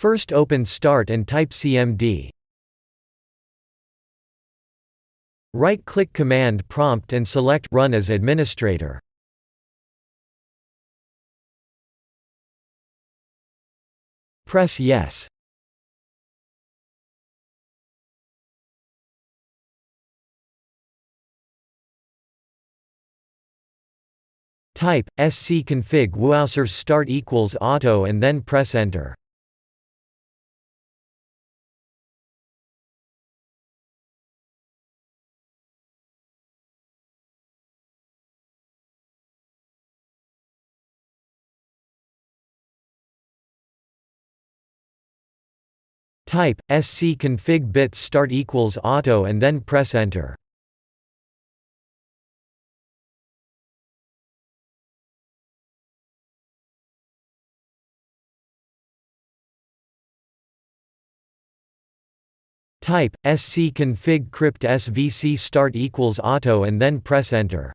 First open Start and type cmd. Right-click Command Prompt and select Run as Administrator. Press Yes. Type scconfig wowser start equals auto and then press Enter. Type scconfig bits start equals auto and then press Enter. Type scconfig crypt svc start equals auto and then press Enter.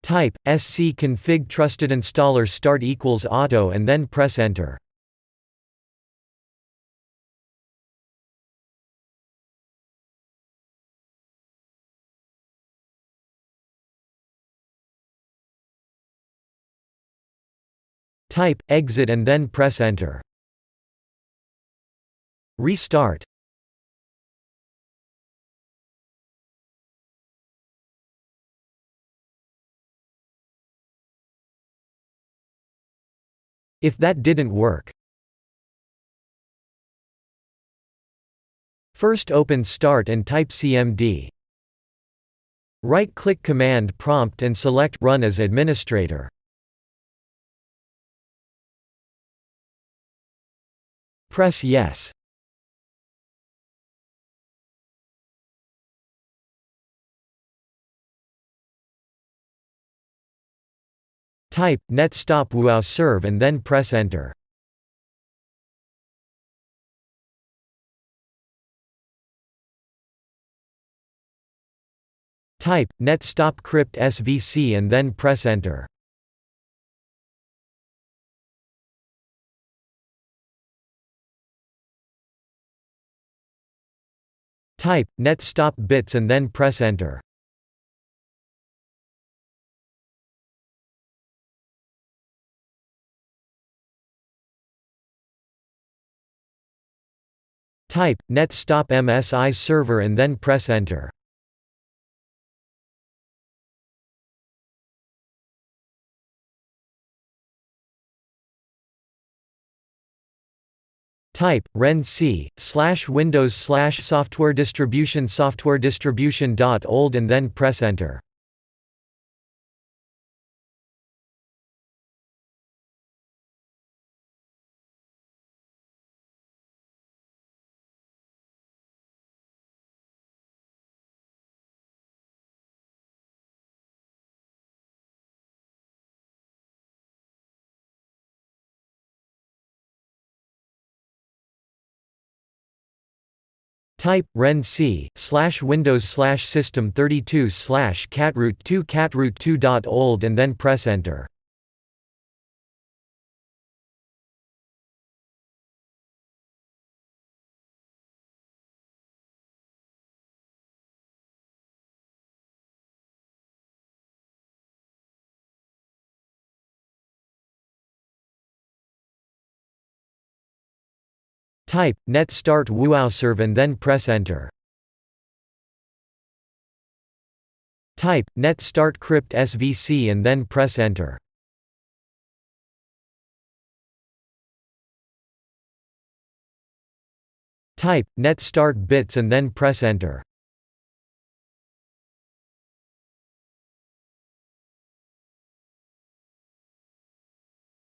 Type scconfig trusted installer start equals auto and then press Enter. Type exit and then press Enter. Restart. If that didn't work, first open Start and type cmd. Right-click Command Prompt and select Run as Administrator. Press Yes. Type netstop wowserve and then press Enter. Type netstop crypt svc and then press Enter. Type netstop bits and then press Enter. Type netstop msi server and then press Enter. Type renc/windows/software distribution.old and then press Enter. Type renc/windows/system32/catroot2catroot2.old and then press Enter. Type netstart wowserve and then press Enter. Type netstart crypt svc and then press Enter. Type netstart bits and then press Enter.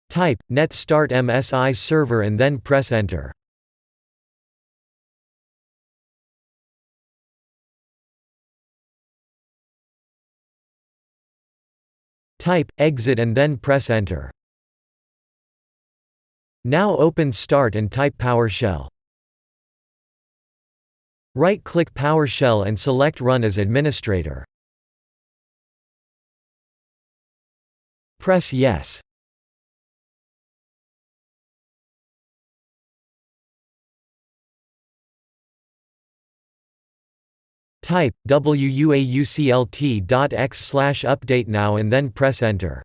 Type netstart msi server and then press Enter. Type exit and then press Enter. Now open Start and type PowerShell. Right-click PowerShell and select Run as administrator. Press Yes. Type wuauclt.x/update now and then press Enter.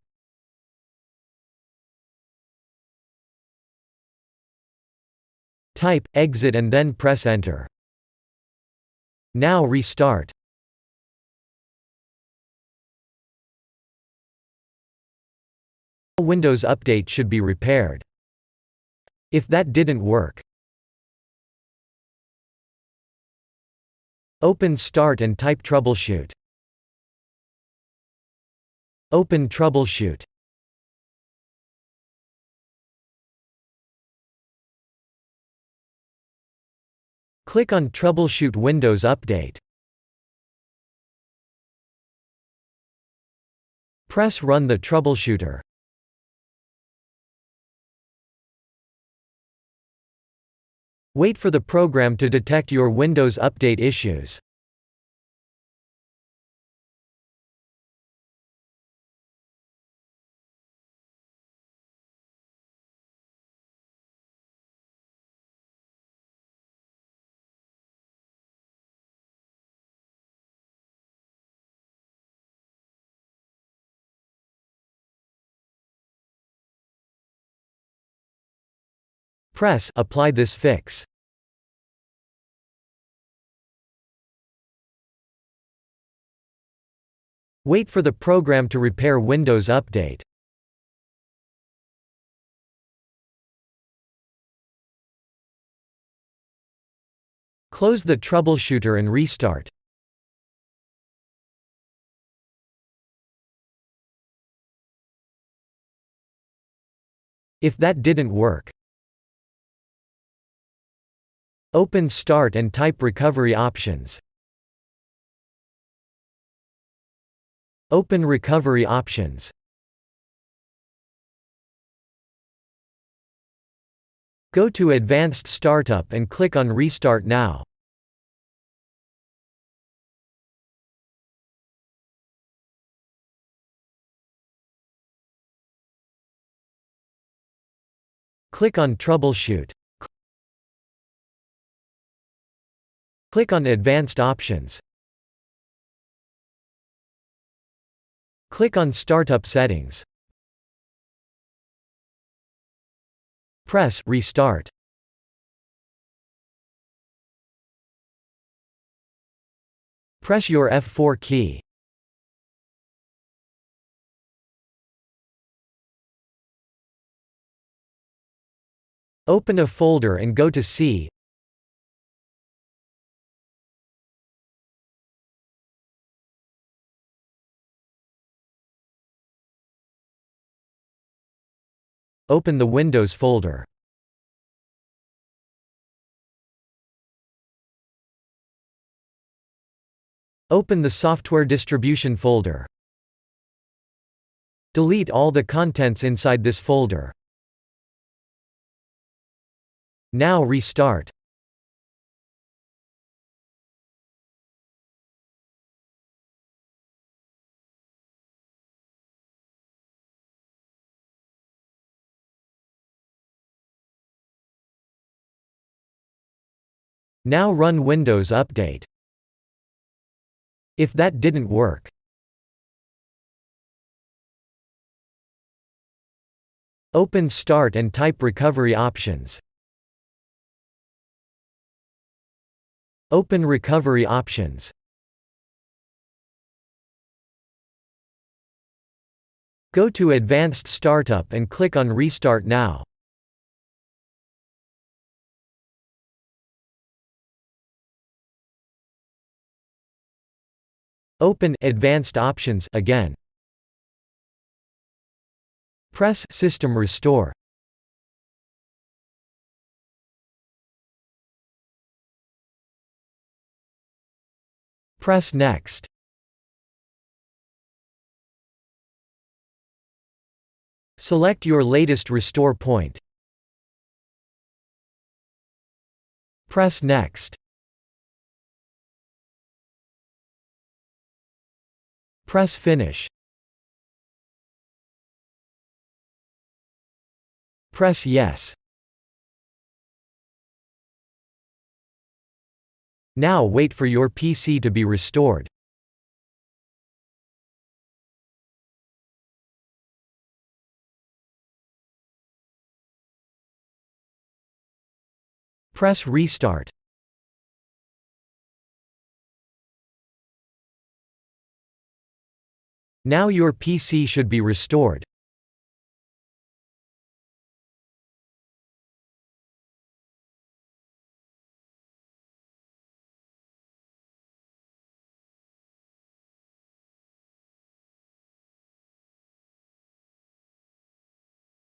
Type exit and then press Enter. Now restart. Windows Update should be repaired. If that didn't work, open Start and type Troubleshoot. Open Troubleshoot. Click on Troubleshoot Windows Update. Press Run the troubleshooter. Wait for the program to detect your Windows Update issues. Press Apply this fix. Wait for the program to repair Windows Update. Close the troubleshooter and restart. If that didn't work, open Start and type Recovery Options. Open Recovery Options. Go to Advanced Startup and click on Restart Now. Click on Troubleshoot. Click on Advanced Options. Click on Startup Settings. Press Restart. Press your F4 key. Open a folder and go to C. Open the Windows folder. Open the Software Distribution folder. Delete all the contents inside this folder. Now restart. Now run Windows Update. If that didn't work, open Start and type Recovery Options. Open Recovery Options. Go to Advanced Startup and click on Restart Now. Open Advanced Options again. Press System Restore. Press Next. Select your latest restore point. Press Next. Press Finish. Press Yes. Now wait for your PC to be restored. Press Restart. Now your PC should be restored.